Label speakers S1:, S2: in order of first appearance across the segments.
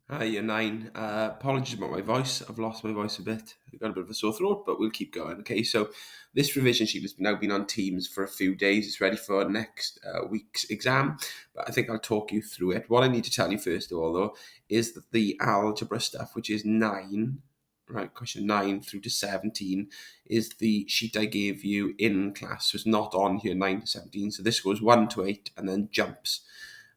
S1: Hi, year nine. Apologies about my voice. I've lost my voice a bit. I've got a bit of a sore throat, but we'll keep going. Okay, so this revision sheet has now been on Teams for a few days. It's ready for next week's exam, but I think I'll talk you through it. What I need to tell you first of all, though, is that the algebra stuff, which is 9, right, question 9 through to 17, is the sheet I gave you in class. So it's not on here 9 to 17. So this goes 1 to 8 and then jumps.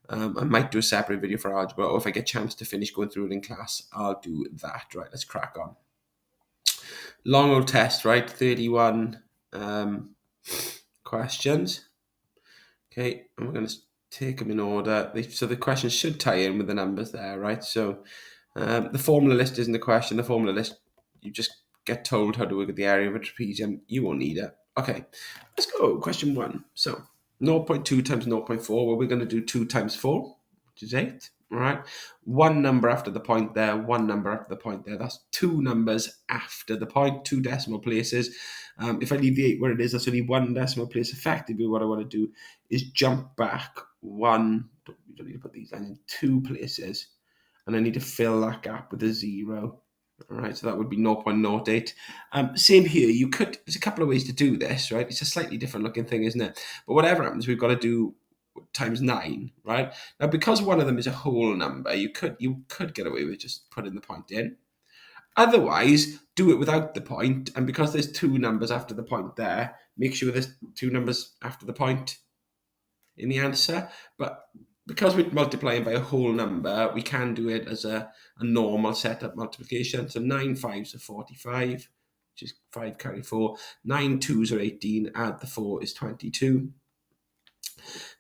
S1: I might do a separate video for algebra, or if I get a chance to finish going through it in class, I'll do that. Right, let's crack on. Long old test, right? 31 questions. Okay, and we're going to take them in order. So the questions should tie in with the numbers there, right? So the formula list isn't the question. The formula list, you just get told how to work at the area of a trapezium. You won't need it. Okay, let's go. Question 1. So 0.2 times 0.4. Well, we're going to do 2 times 4, which is 8. All right. One number after the point there, one number after the point there. That's two numbers after the point, 2 decimal places. If I leave the 8 where it is, that's only 1 decimal place. Effectively, what I want to do is jump back one. You don't need to put these lines in 2 places, and I need to fill that gap with a 0. All right, so that would be 0.08. Same here. There's a couple of ways to do this, right? It's a slightly different looking thing, isn't it? But whatever happens, we've got to do times 9, right? Now, because one of them is a whole number, you could get away with just putting the point in. Otherwise, do it without the point, and because there's 2 numbers after the point there, make sure there's 2 numbers after the point in the answer. But because we're multiplying by a whole number, we can do it as a normal setup multiplication. So 9 fives are 45, which is 5 carry 4. 9 twos are 18, add the 4 is 22.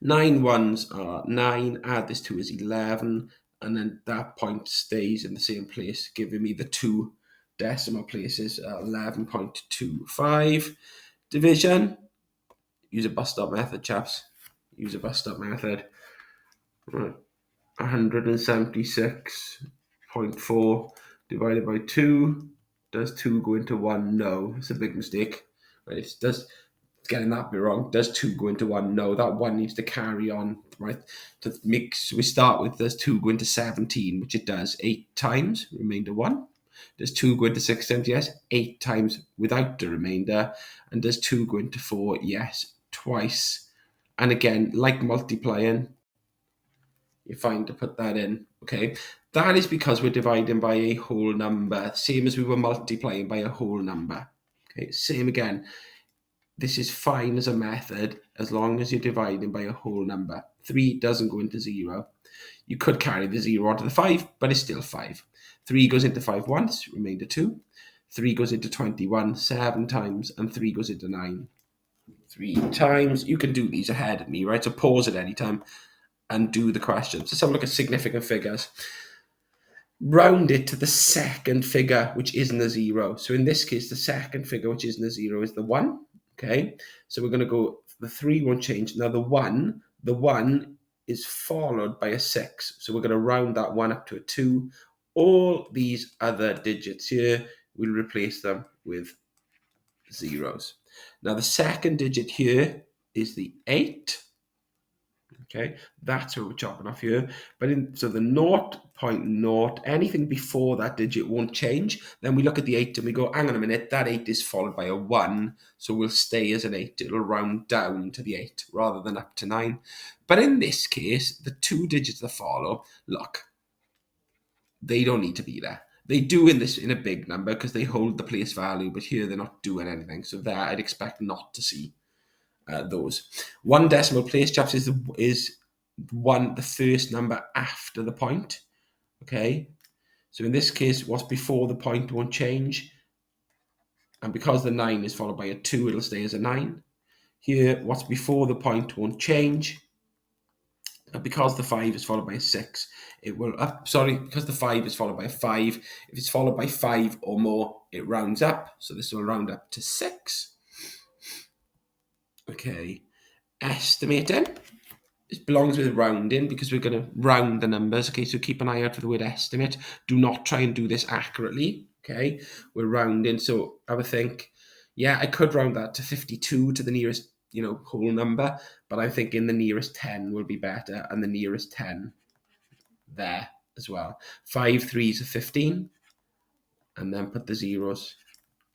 S1: 9 ones are 9, add this 2 is 11, and then that point stays in the same place, giving me the 2 decimal places, 11.25. Division, use a bus stop method, chaps. Use a bus stop method. Right. 176.4 divided by 2. Does 2 go into 1? No. It's a big mistake. Right. It's getting that bit wrong. Does 2 go into 1? No. That 1 needs to carry on, right? So we start with, does 2 go into 17, which it does 8 times, remainder 1. Does 2 go into 6 times? Yes, 8 times without the remainder. And does 2 go into 4? Yes, twice. And again, like multiplying, you're fine to put that in, okay? That is because we're dividing by a whole number, same as we were multiplying by a whole number. Okay, same again. This is fine as a method as long as you're dividing by a whole number. 3 doesn't go into 0. You could carry the 0 onto the 5, but it's still 5. 3 goes into 5 once, remainder 2. 3 goes into 21 7 times, and 3 goes into 9 3 times. You can do these ahead of me, right? So pause at any time and do the questions. Let's have a look at significant figures. Round it to the second figure, which isn't a 0. So in this case, the second figure, which isn't a 0, is the 1. Okay, so we're going to go, the 3 won't change. Now the 1 is followed by a 6. So we're going to round that 1 up to a 2. All these other digits here, we'll replace them with zeros. Now the second digit here is the 8. Okay, that's what we're chopping off here. But so the 0.0, anything before that digit won't change. Then we look at the 8 and we go, hang on a minute, that 8 is followed by a 1, so we'll stay as an 8. It'll round down to the 8 rather than up to 9. But in this case, the 2 digits that follow, look, they don't need to be there. They do in a big number because they hold the place value, but here they're not doing anything. So there, I'd expect not to see those. 1 decimal place, chaps, is the first number after the point. Okay, so in this case, what's before the point won't change, and because the 9 is followed by a 2, it'll stay as a 9. Here, what's before the point won't change, and because the 5 is followed by a 6, it will because the 5 is followed by a 5, if it's followed by 5 or more, it rounds up, so this will round up to 6. Okay, estimating. It belongs with rounding because we're going to round the numbers. Okay, so keep an eye out for the word estimate. Do not try and do this accurately. Okay, we're rounding. So I would think, yeah, I could round that to 52 to the nearest, whole number, but I think in the nearest 10 will be better, and the nearest 10 there. as well. 5 3s are 15, and then put the zeros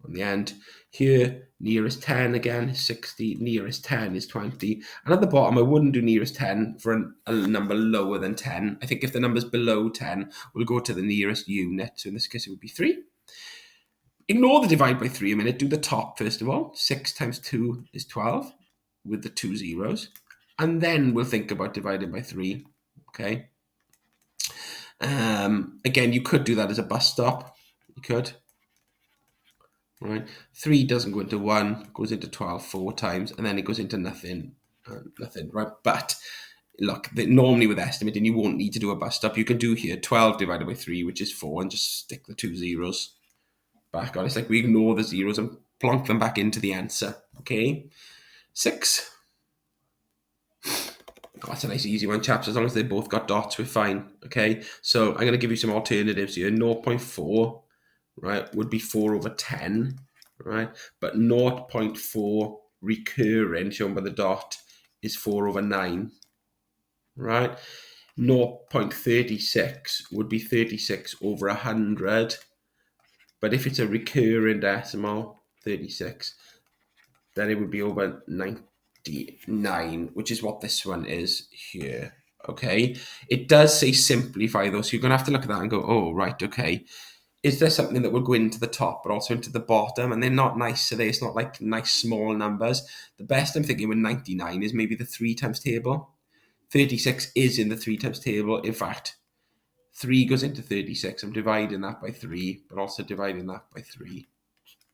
S1: on the end. Here, nearest 10 again is 60, nearest 10 is 20. And at the bottom, I wouldn't do nearest 10 for a number lower than 10. I think if the number's below 10, we'll go to the nearest unit. So in this case, it would be 3. Ignore the divide by 3 a minute. Do the top first of all. 6 times 2 is 12 with the 2 zeros. And then we'll think about dividing by 3. Okay. Again, you could do that as a bus stop. You could. Right, 3 doesn't go into 1, goes into 12 4 times, and then it goes into nothing, right? But look, normally with estimating, you won't need to do a bus stop. You can do here 12 divided by 3, which is 4, and just stick the 2 zeros back on. It's like we ignore the zeros and plonk them back into the answer. Okay, 6. Oh, that's a nice easy one, chaps. As long as they both got dots, we're fine. Okay, so I'm going to give you some alternatives here. 0.4. Right, would be 4 over 10, right? But 0.4 recurring, shown by the dot, is 4 over 9, right? 0.36 would be 36 over 100. But if it's a recurring decimal, 36, then it would be over 99, which is what this one is here, okay? It does say simplify, though, so you're going to have to look at that and go, oh, right, okay. Is there something that will go into the top but also into the bottom? And they're not nice today. It's not like nice small numbers. The best I'm thinking with 99 is maybe the 3 times table. 36 is in the 3 times table. In fact, 3 goes into 36. I'm dividing that by 3, but also dividing that by 3.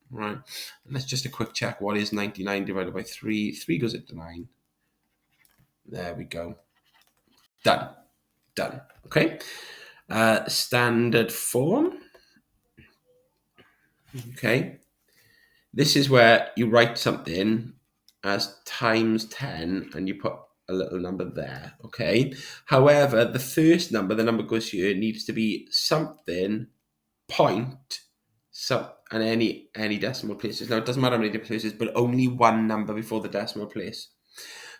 S1: Right. And let's just a quick check. What is 99 divided by 3? 3 goes into 9. There we go. Done. Done. Okay. Standard form. Okay, this is where you write something as times 10 and you put a little number there, okay? However, the first number, the number goes here, needs to be something, point, and any decimal places. Now, it doesn't matter how many decimal places, but only one number before the decimal place.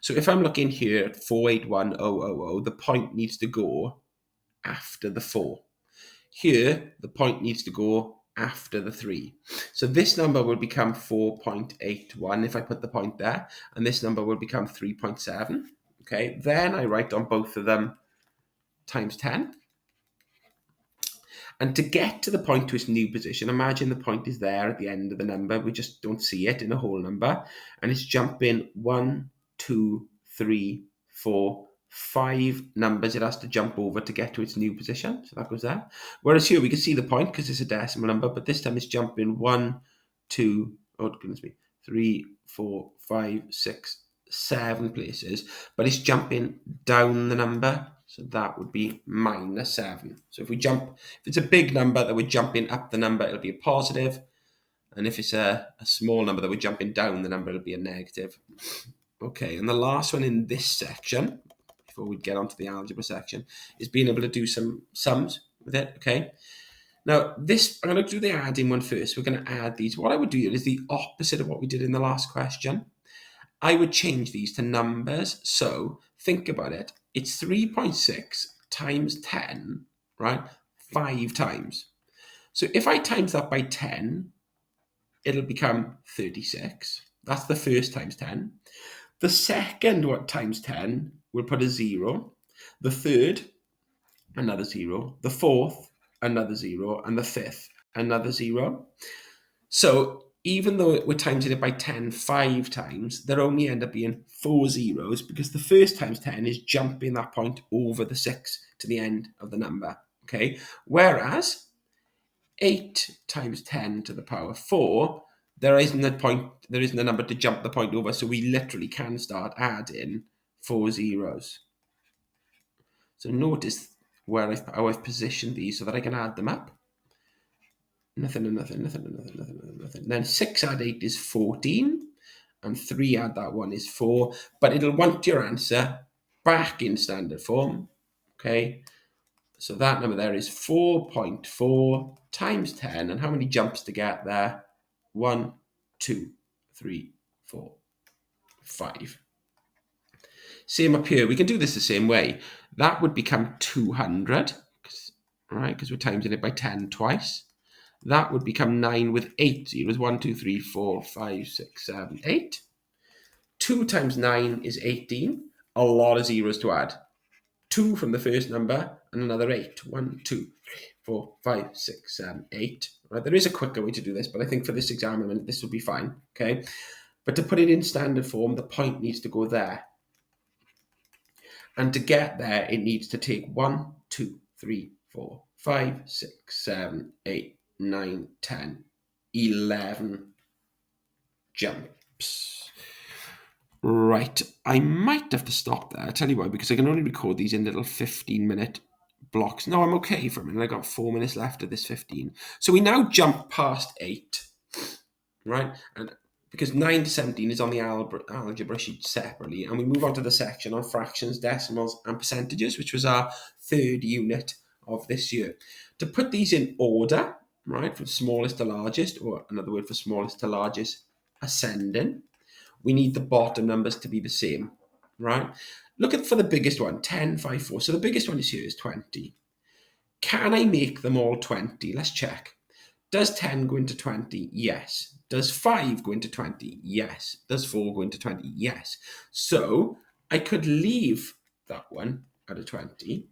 S1: So if I'm looking here at 481,000, the point needs to go after the 4. Here, the point needs to go after the 3. So this number will become 4.81 if I put the point there, and this number will become 3.7. Okay, then I write on both of them times 10. And to get to the point to its new position, imagine the point is there at the end of the number. We just don't see it in a whole number. And it's jumping 1, 2, 3, 4, 5 numbers it has to jump over to get to its new position. So that goes there. Whereas here we can see the point because it's a decimal number, but this time it's jumping 1, 2, oh goodness me, 3, 4, 5, 6, 7 places, but it's jumping down the number. So that would be minus 7. So if it's a big number that we're jumping up the number, it'll be a positive. And if it's a small number that we're jumping down the number, it'll be a negative. Okay, and the last one in this section, before we get onto the algebra section, is being able to do some sums with it, okay? Now, I'm going to do the adding one first. We're going to add these. What I would do here is the opposite of what we did in the last question. I would change these to numbers. So think about it. It's 3.6 times 10, right? 5 times. So if I times that by 10, it'll become 36. That's the first times 10. The second one times 10, we'll put a 0. The third, another 0. The fourth, another 0. And the fifth, another 0. So even though we're timesing it by 10 5 times, there only end up being 4 zeros because the first times 10 is jumping that point over the 6 to the end of the number, okay? Whereas 8 times 10 to the power 4, there isn't a number to jump the point over, so we literally can start adding 4 zeros. So notice how I've positioned these so that I can add them up. Nothing. Then 6 add 8 is 14, and 3 add that 1 is 4, but it'll want your answer back in standard form, okay? So that number there is 4.4 times 10, and how many jumps to get there? 1, 2, 3, 4, 5. Same up here. We can do this the same way. That would become 200. right? Because we're timesing it by 10 twice. That would become 9 with 8 zeros. 1, 2, 3, 4, 5, 6, 7, 8. 2 times 9 is 18. A lot of zeros to add. 2 from the first number and another 8. 1, 2, 3, 4, 5, 6, 7, 8. Right? There is a quicker way to do this, but I think for this exam, this will be fine. Okay. But to put it in standard form, the point needs to go there. And to get there, it needs to take 1, 2, 3, 4, 5, 6, 7, 8, 9, 10, 11 jumps. Right, I might have to stop there. I'll tell you why, because I can only record these in little 15-minute blocks. No, I'm okay for a minute. I got 4 minutes left of this 15. So we now jump past 8, right? And because 9 to 17 is on the algebra sheet separately, and we move on to the section on fractions, decimals, and percentages, which was our third unit of this year. To put these in order, right, from smallest to largest, or another word for smallest to largest, ascending, we need the bottom numbers to be the same, right? Look at for the biggest one, 10, 5, 4. So the biggest one is here is 20. Can I make them all 20? Let's check. Does 10 go into 20? Yes. Does 5 go into 20? Yes. Does 4 go into 20? Yes. So I could leave that one at a 20,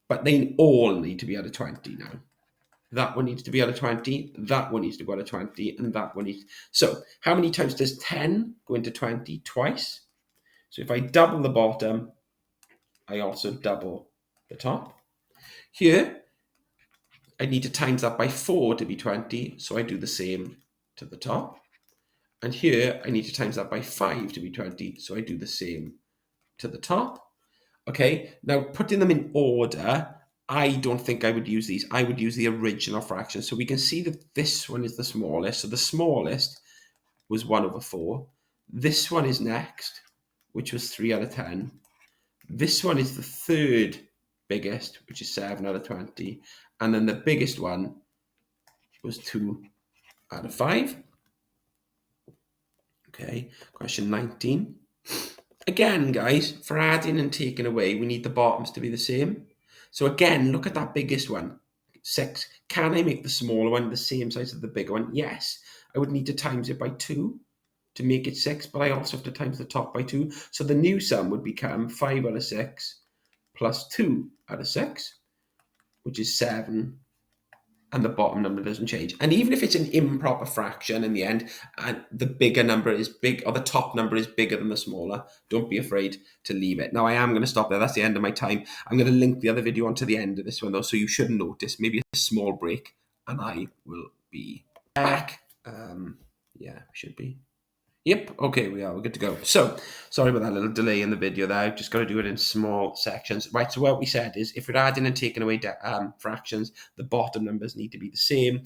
S1: but they all need to be at a 20 now. That one needs to be at a 20, that one needs to go at a 20, and that one needs... So how many times does 10 go into 20? Twice. So if I double the bottom, I also double the top. Here, I need to times that by 4 to be 20, so I do the same to the top. And here, I need to times that by 5 to be 20, so I do the same to the top. Okay, now putting them in order, I don't think I would use these. I would use the original fraction. So we can see that this one is the smallest. So the smallest was 1 over 4. This one is next, which was 3 out of 10. This one is the third biggest, which is 7 out of 20. And then the biggest one was 2 out of 5. Okay, question 19. Again, guys, for adding and taking away, we need the bottoms to be the same. So again, look at that biggest one, 6. Can I make the smaller one the same size as the bigger one? Yes. I would need to times it by 2 to make it 6, but I also have to times the top by 2. So the new sum would become 5 out of 6 plus 2 out of 6, which is 7. And the bottom number doesn't change. And even if it's an improper fraction in the end, and the bigger number is big, or the top number is bigger than the smaller, don't be afraid to leave it. Now, I am going to stop there. That's the end of my time. I'm going to link the other video onto the end of this one, though, so you should notice maybe a small break, and I will be back. Yeah, should be. Yep, okay, we're good to go. So, sorry about that little delay in the video there. I've just got to do it in small sections. Right, so what we said is if we're adding and taking away fractions, the bottom numbers need to be the same.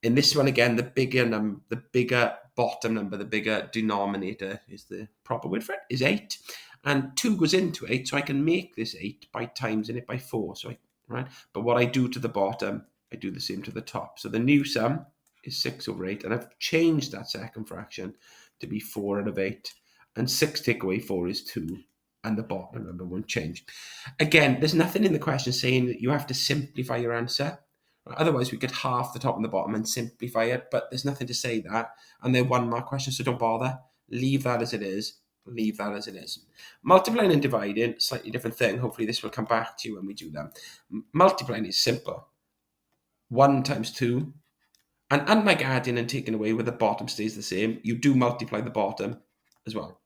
S1: In this one, again, the bigger bottom number, the bigger denominator is the proper word for it, is 8. And 2 goes into 8, so I can make this 8 by timesing it by 4. So right? But what I do to the bottom, I do the same to the top. So the new sum is 6 over 8, and I've changed that second fraction to be 4 out of 8, and 6 take away 4 is 2, and the bottom number won't change. Again, there's nothing in the question saying that you have to simplify your answer. Otherwise, we could half the top and the bottom and simplify it, but there's nothing to say that, and they're 1 mark questions, so don't bother. Leave that as it is. Leave that as it is. Multiplying and dividing, slightly different thing. Hopefully this will come back to you when we do them. Multiplying is simple. 1 times 2. And unlike adding and taking away where the bottom stays the same, you do multiply the bottom as well.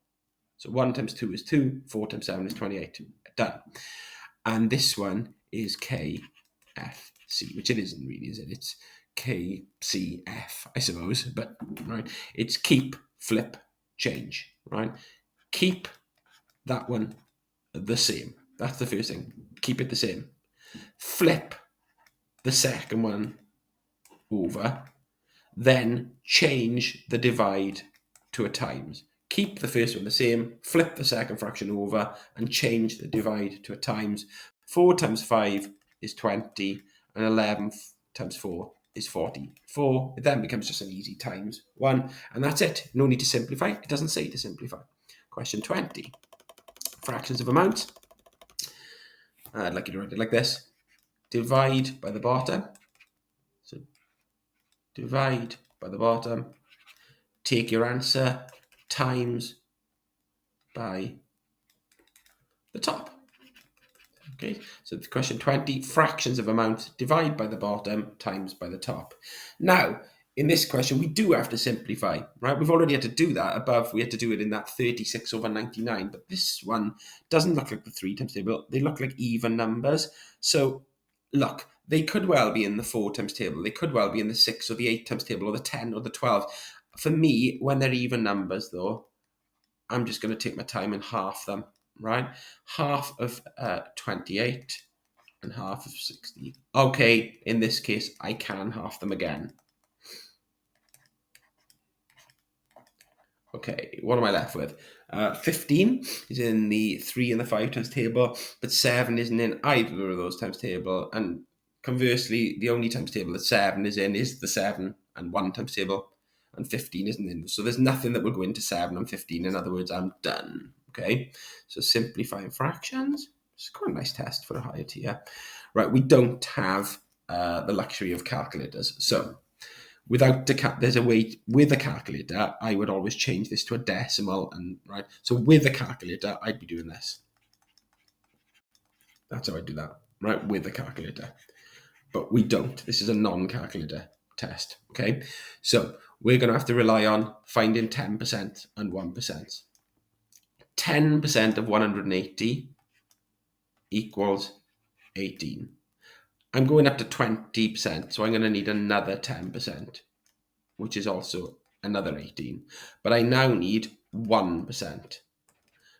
S1: So 1 times 2 is 2, 4 times 7 is 28. Done. And this one is KFC, which it isn't really, is it? It's KCF, I suppose. But, right, it's keep, flip, change, right? Keep that one the same. That's the first thing. Keep it the same. Flip the second one over, then change the divide to a times. Keep the first one the same, flip the second fraction over, and change the divide to a times. 4 times 5 is 20, and 11 times 4 is 44. It then becomes just an easy times 1, and that's it. No need to simplify. It doesn't say to simplify. Question 20. Fractions of amounts. I'd like you to write it like this. divide by the bottom. So divide by the bottom, take your answer, times by the top. Okay, so the question 20, fractions of amount, divide by the bottom, times by the top. Now, in this question, we do have to simplify, right? We've already had to do that above. We had to do it in that 36 over 99, but this one doesn't look like the 3 times table. They look like even numbers. So, look, they could well be in the 4 times table. They could well be in the 6 or the 8 times table or the 10 or the 12. For me, when they're even numbers, though, I'm just going to take my time and half them, right? Half of 28 and half of 60. Okay, in this case, I can half them again. Okay, what am I left with? 15 is in the 3 and the 5 times table, but 7 isn't in either of those times table. And conversely, the only times table that 7 is in is the 7 and 1 times table, and 15 isn't in. So there's nothing that will go into 7 and 15. In other words, I'm done. Okay, so simplifying fractions. It's quite a nice test for a higher tier. Right, we don't have the luxury of calculators. So without there's a way with a calculator, I would always change this to a decimal, and right. So with a calculator, I'd be doing this. That's how I do that, right? With a calculator, but we don't. This is a non-calculator test. Okay, so we're going to have to rely on finding 10% and 1%. 10% of 180 equals 18. I'm going up to 20%, so I'm going to need another 10%, which is also another 18. But I now need 1%,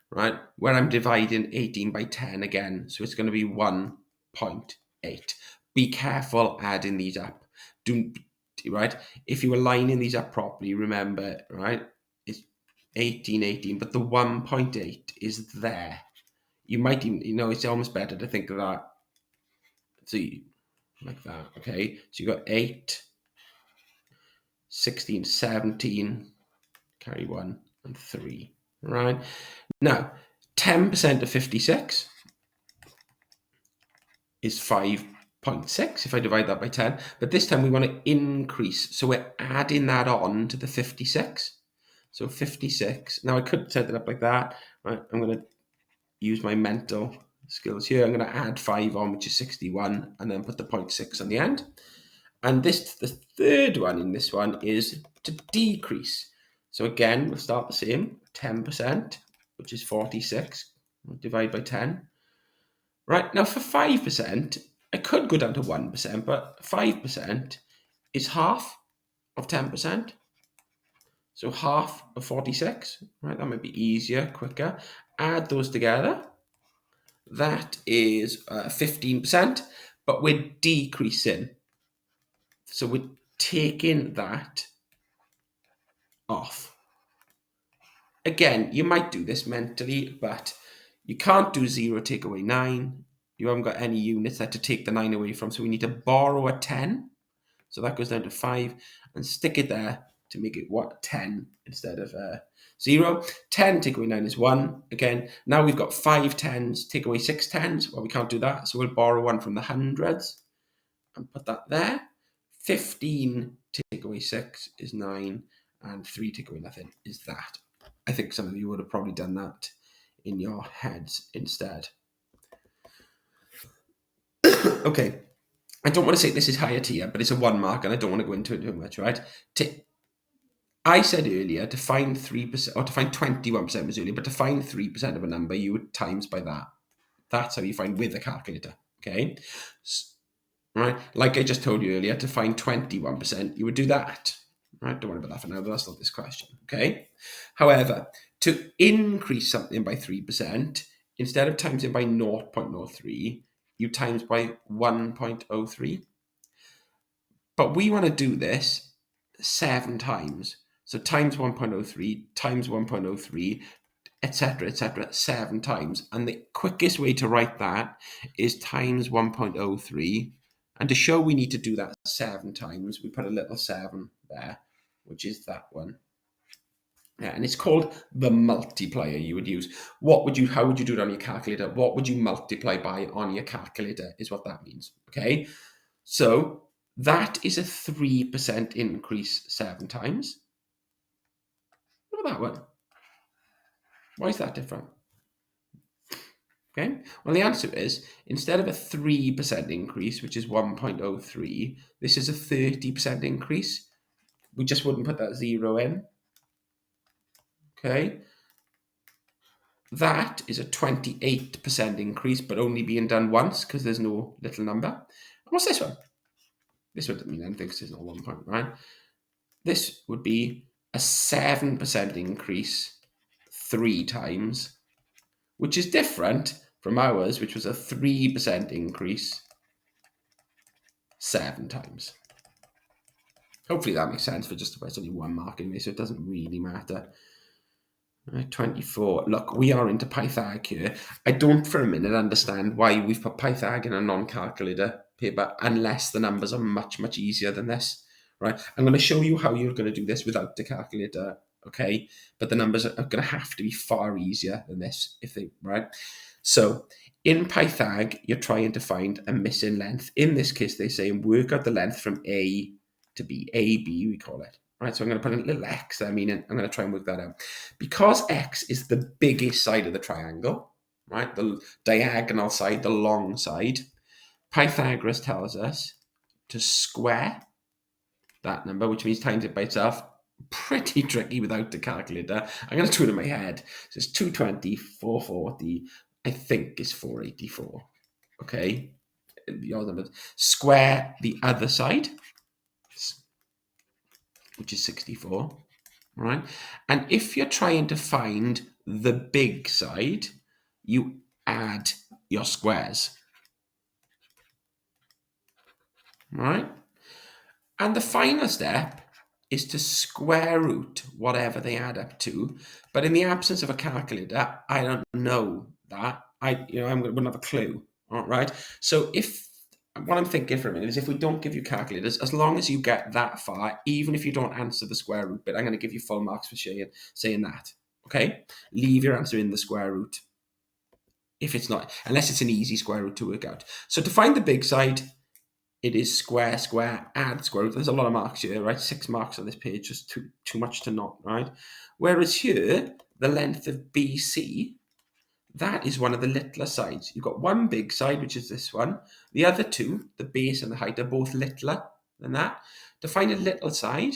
S1: right? Where I'm dividing 18 by 10 again, so it's going to be 1.8. Be careful adding these up. Right? If you were lining these up properly, remember, right? It's 18, but the 1.8 is there. You might even, it's almost better to think of that. So like that, okay? So you got 8, 16, 17, carry 1, and 3, right? Now, 10% of 56 is 5.6 if I divide that by 10, but this time we want to increase, so we're adding that on to the 56. So 56, now I could set it up like that, right? I'm going to use my mental skills here. I'm going to add 5 on, which is 61, and then put the 0.6 on the end. And the third one in this one is to decrease. So again, we'll start the same, 10%, which is 46, we'll divide by 10. Right, now for 5%, I could go down to 1%, but 5% is half of 10%. So half of 46, right, that might be easier, quicker. Add those together. That is 15%, but we're decreasing. So we're taking that off. Again, you might do this mentally, but you can't do 0 take away 9. You haven't got any units there to take the 9 away from, so we need to borrow a 10. So that goes down to 5 and stick it there to make it 10 instead of 0. 10 take away 9 is 1. Again, now we've got 5 10s, take away 6 10s. Well, we can't do that, so we'll borrow 1 from the hundreds and put that there. 15 take away 6 is 9, and 3 take away nothing is that. I think some of you would have probably done that in your heads instead. Okay, I don't want to say this is higher tier, but it's a 1 mark, and I don't want to go into it too much, right? I said earlier to find 3%, or to find 21% was earlier, but to find 3% of a number, you would times by that. That's how you find with a calculator, okay? Right, like I just told you earlier, to find 21%, you would do that. Right, don't worry about that for now, but that's not this question, okay? However, to increase something by 3%, instead of times it by 0.03, you times by 1.03. But we want to do this 7 times. So times 1.03, times 1.03, etc., 7 times. And the quickest way to write that is times 1.03. And to show we need to do that 7 times, we put a little 7 there, which is that one. Yeah, and it's called the multiplier you would use. How would you do it on your calculator? What would you multiply by on your calculator is what that means, okay? So that is a 3% increase 7 times. What about that one? Why is that different? Okay, well, the answer is, instead of a 3% increase, which is 1.03, this is a 30% increase. We just wouldn't put that 0 in. Okay, that is a 28% increase, but only being done once because there's no little number. And what's this one? This one doesn't mean anything because there's no 1 point, right? This would be a 7% increase 3 times, which is different from ours, which was a 3% increase 7 times. Hopefully that makes sense for just about only 1 mark in this, so it doesn't really matter. 24. Look, we are into Pythag here. I don't for a minute understand why we've put Pythag in a non-calculator paper unless the numbers are much, much easier than this, right? I'm going to show you how you're going to do this without the calculator, okay? But the numbers are going to have to be far easier than this, right? So in Pythag, you're trying to find a missing length. In this case, they say work out the length from A to B, AB we call it. Right, so I'm going to put a little x there, meaning I'm going to try and work that out. Because x is the biggest side of the triangle, right, the diagonal side, the long side, Pythagoras tells us to square that number, which means times it by itself. Pretty tricky without the calculator. I'm going to do it in my head. So it's 220, 440, I think is 484. Okay, the other number. Square the other side, which is 64, right? And if you're trying to find the big side, you add your squares, right? And the final step is to square root whatever they add up to. But in the absence of a calculator, I don't know that. I wouldn't have a clue, all right? So what I'm thinking for a minute is if we don't give you calculators, as long as you get that far, even if you don't answer the square root bit, I'm going to give you full marks for saying that, okay? Leave your answer in the square root if it's not, unless it's an easy square root to work out. So to find the big side, it is square, square, add square root. There's a lot of marks here, right? 6 marks on this page, just too much to not, right? Whereas here, the length of BC, that is one of the littler sides. You've got one big side, which is this one. The other two, the base and the height, are both littler than that. To find a little side,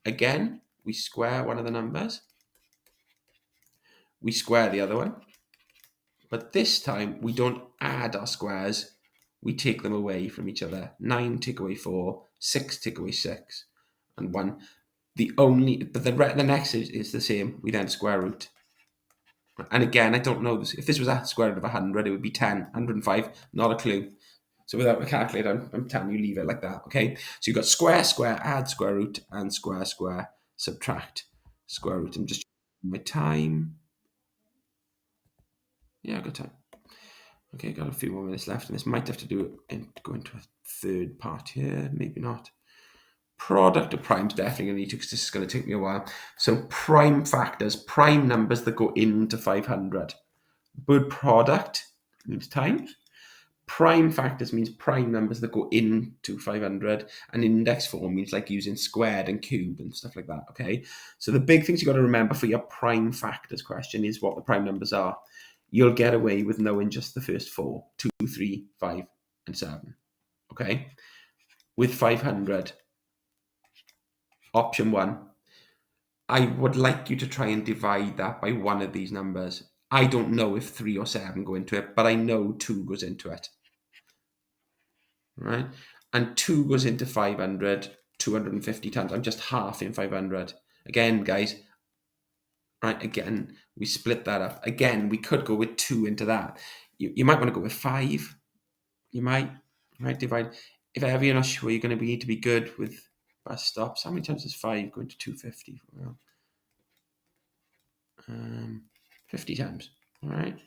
S1: again, we square one of the numbers. We square the other one. But this time, we don't add our squares. We take them away from each other. 9 take away 4, 6 take away 6, and 1. The next is the same. We then square root. And again, I don't know this. If this was a square root of 100, it would be 10, 105, not a clue. So without a calculator, I'm telling you, leave it like that, okay? So you've got square, square, add square root, and square, square, subtract square root. I'm just checking my time. Yeah, good time. Okay, got a few more minutes left, and this might have to do and go into a third part here, maybe not. Product of primes, definitely going to need to, because this is going to take me a while. So prime factors, prime numbers that go into 500. Word product means times. Prime factors means prime numbers that go into 500, and index form means like using squared and cube and stuff like that, okay? So the big things you got to remember for your prime factors question is what the prime numbers are. You'll get away with knowing just the first 4, 2, 3, 5, and 7, okay? With 500, option 1, I would like you to try and divide that by one of these numbers. I don't know if 3 or 7 go into it, but I know 2 goes into it. Right? And 2 goes into 500, 250 times. I'm just half in 500. Again, guys, right, again, we split that up. Again, we could go with 2 into that. You might want to go with 5. You might, right, divide. If ever you're not sure, you're going to need to be good with bus stops. How many times is 5 going to 250? Well, 50 times, all right?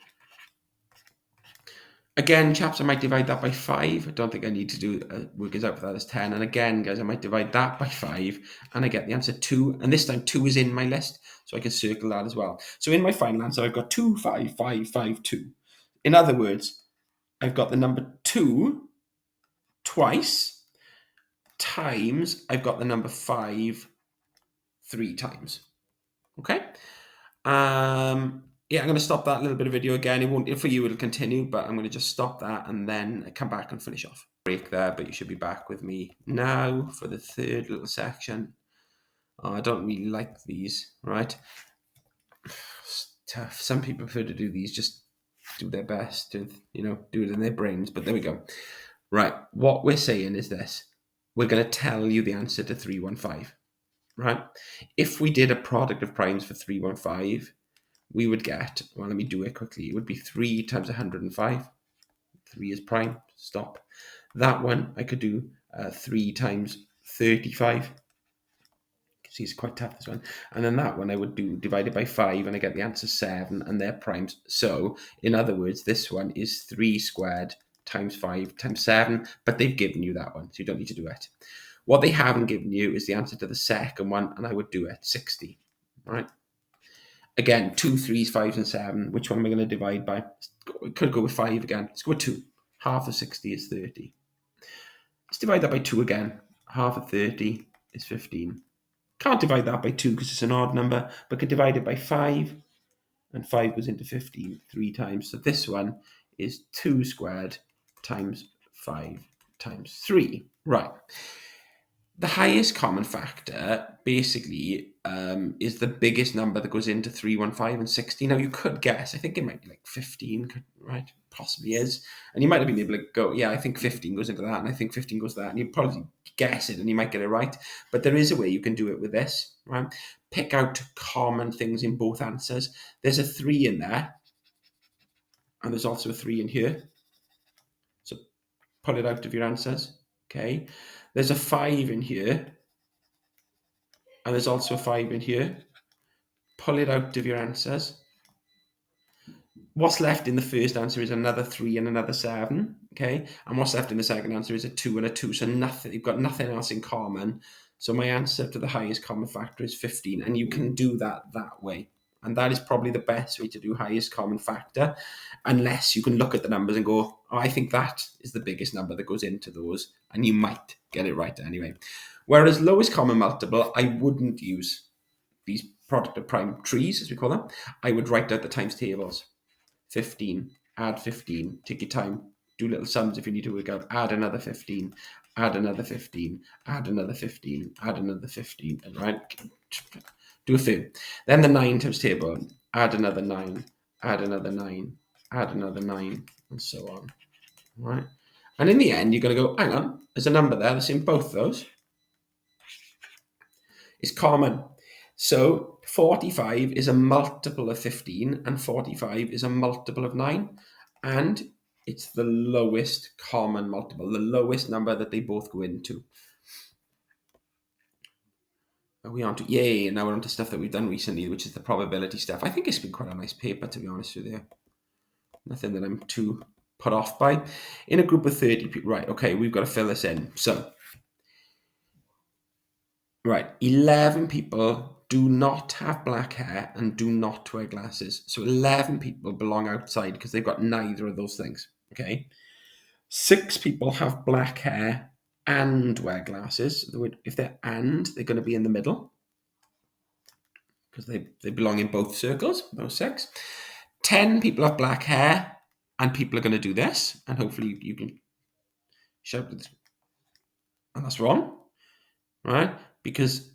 S1: Again, chaps, I might divide that by 5. I don't think I need to do work it out for that as 10. And again, guys, I might divide that by 5, and I get the answer 2. And this time 2 is in my list, so I can circle that as well. So in my final answer, I've got 2, 5, 5, 5, 2. In other words, I've got the number 2 twice, times I've got the number 5 3 times. Okay? Yeah, I'm going to stop that little bit of video again. It won't, for you, it'll continue, but I'm going to just stop that and then come back and finish off. Break there, but you should be back with me now for the third little section. Oh, I don't really like these, right? It's tough. Some people prefer to do these, just do their best to, do it in their brains, but there we go. Right, what we're saying is this. We're going to tell you the answer to 315, right? If we did a product of primes for 315, we would get, well, let me do it quickly. It would be 3 times 105. 3 is prime, stop. That one, I could do 3 times 35. See, it's quite tough, this one. And then that one I would do divided by 5, and I get the answer 7, and they're primes. So, in other words, this one is 3 squared times 5 times 7, but they've given you that one, so you don't need to do it. What they haven't given you is the answer to the second one, and I would do it 60, right? Again, 2, 3s, 5s, and 7. Which one am I going to divide by? We could go with 5 again. Let's go with 2. Half of 60 is 30. Let's divide that by 2 again. Half of 30 is 15. Can't divide that by 2 because it's an odd number, but can divide it by 5, and 5 goes into 15 3 times. So this one is 2 squared times 5 times 3. Right. The highest common factor basically is the biggest number that goes into 315 and 60. Now you could guess, I think it might be like 15, right? Possibly is. And you might have been able to go, yeah, I think 15 goes into that, and I think 15 goes to that, and you probably guess it and you might get it right. But there is a way you can do it with this, right? Pick out common things in both answers. There's a 3 in there, and there's also a 3 in here. So pull it out of your answers, okay? There's a 5 in here, and there's also a 5 in here. Pull it out of your answers. What's left in the first answer is another 3 and another 7, okay? And what's left in the second answer is a 2 and a 2, so nothing. You've got nothing else in common. So my answer to the highest common factor is 15, and you can do that way. And that is probably the best way to do highest common factor, unless you can look at the numbers and go, oh, I think that is the biggest number that goes into those, and you might get it right anyway. Whereas lowest common multiple, I wouldn't use these product of prime trees, as we call them. I would write out the times tables. 15, add 15, take your time, do little sums if you need to work out, add another 15, add another 15, add another 15, add another 15, and right, do a few. Then the 9 times table, add another 9, add another 9, add another 9, and so on, right? And in the end, you're going to go, hang on, there's a number there that's in both those. It's common. So 45 is a multiple of 15, and 45 is a multiple of 9, and it's the lowest common multiple, the lowest number that they both go into. Are we on to, yay, and now we're on to stuff that we've done recently, which is the probability stuff. I think it's been quite a nice paper, to be honest with you. Nothing that I'm too put off by. In a group of 30 people, right, okay, we've got to fill this in. So, right, 11 people do not have black hair and do not wear glasses. So 11 people belong outside because they've got neither of those things, okay? 6 people have black hair and wear glasses. If they're they're going to be in the middle because they belong in both circles, those 6. 10 people have black hair, and people are going to do this, and hopefully you can shout this. And that's wrong, right? Because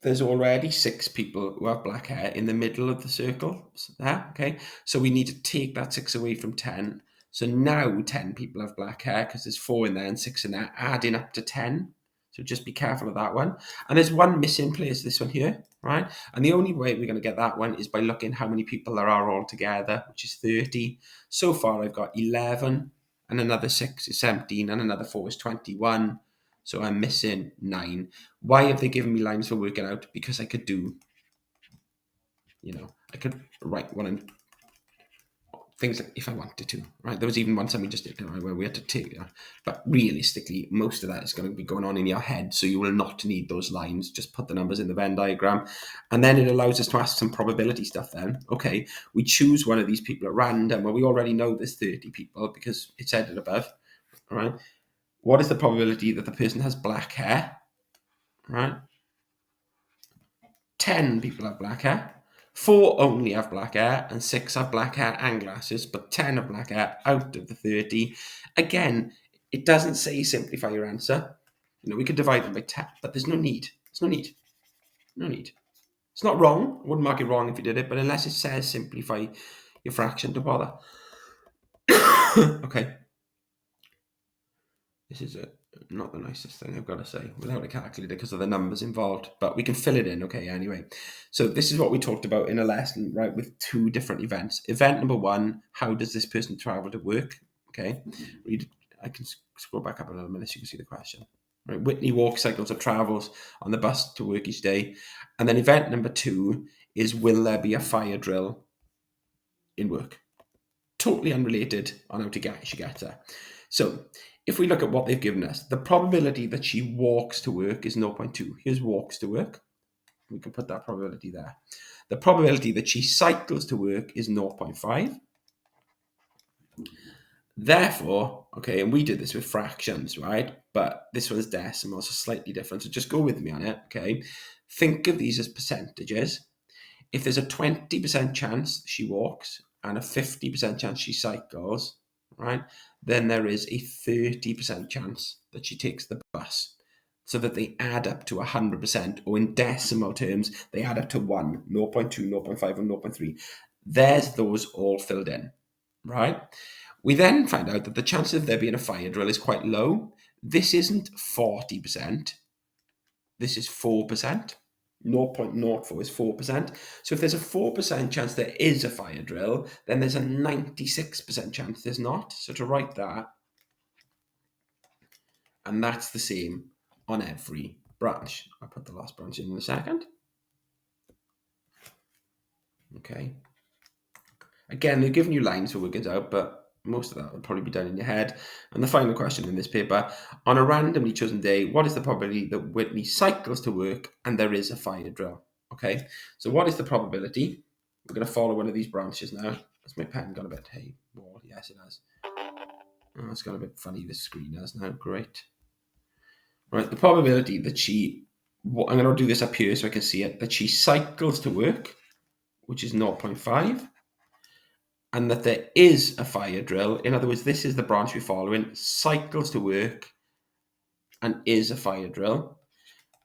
S1: there's already 6 people who have black hair in the middle of the circle. There, okay? So we need to take that 6 away from 10. So now 10 people have black hair because there's 4 in there and 6 in there, adding up to 10. So just be careful of that one. And there's one missing place, this one here, right? And the only way we're going to get that one is by looking how many people there are all together, which is 30. So far I've got 11, and another 6 is 17, and another 4 is 21. So I'm missing 9. Why have they given me lines for working out? Because I could do, I could write one and things like if I wanted to, right? There was even one time we just did, right, where we had to take that. But realistically, most of that is going to be going on in your head, so you will not need those lines. Just put the numbers in the Venn diagram. And then it allows us to ask some probability stuff then. Okay, we choose one of these people at random. Well, we already know there's 30 people because it's said it above, all right? What is the probability that the person has black hair, right? 10 people have black hair. 4 only have black hair, and 6 have black hair and glasses, but 10 have black hair out of the 30. Again, it doesn't say simplify your answer. We could divide them by 10, but there's no need. There's no need. No need. It's not wrong. I wouldn't mark it wrong if you did it, but unless it says simplify your fraction, don't bother. Okay. This is not the nicest thing I've got to say without a calculator because of the numbers involved, but we can fill it in, okay, anyway. So this is what we talked about in a lesson, right, with 2 different events. Event number 1, how does this person travel to work? Okay, I can scroll back up a little minute so you can see the question. Right, Whitney walks, cycles, or travels on the bus to work each day. And then event number 2 is, will there be a fire drill in work? Totally unrelated on how she gets there. So if we look at what they've given us, the probability that she walks to work is 0.2. Here's walks to work. We can put that probability there. The probability that she cycles to work is 0.5. Therefore, okay, and we did this with fractions, right? But this one's decimal, so slightly different. So just go with me on it, okay? Think of these as percentages. If there's a 20% chance she walks and a 50% chance she cycles, right, then there is a 30% chance that she takes the bus, so that they add up to 100%, or in decimal terms, they add up to 1, 0.2, 0.5, and 0.3. There's those all filled in, right? We then find out that the chance of there being a fire drill is quite low. This isn't 40%. This is 4%. 0.04 is 4%. So if there's a 4% chance there is a fire drill, then there's a 96% chance there's not. So to write that, and that's the same on every branch. I'll put the last branch in a second. Okay. Again, they've given you lines for working it out, but most of that will probably be done in your head. And the final question in this paper, on a randomly chosen day, what is the probability that Whitney cycles to work and there is a fire drill? Okay, so what is the probability? We're going to follow one of these branches now. Has my pen got a bit haywire? Yes, it has. Oh, it's got a bit funny, this screen has now. Great. Right, the probability that I'm going to do this up here so I can see it, that she cycles to work, which is 0.5. And that there is a fire drill. In other words, this is the branch we're following, cycles to work and is a fire drill.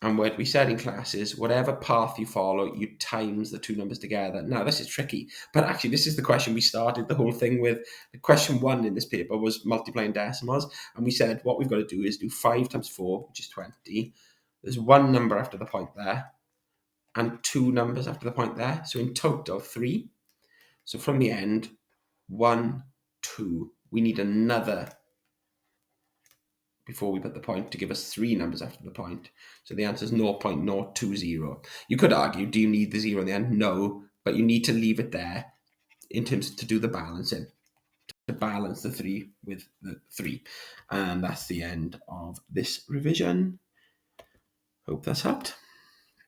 S1: And what we said in class is whatever path you follow, you times the 2 numbers together. Now, this is tricky, but actually this is the question we started the whole thing with. The question 1 in this paper was multiplying decimals. And we said what we've got to do is do 5 times 4, which is 20. There's 1 number after the point there and 2 numbers after the point there. So in total, 3. So from the end, 1, 2. We need another before we put the point to give us 3 numbers after the point. So the answer is 0.020. You could argue, do you need the 0 in the end? No, but you need to leave it there in terms to do the balancing, to balance the 3 with the 3. And that's the end of this revision. Hope that's helped.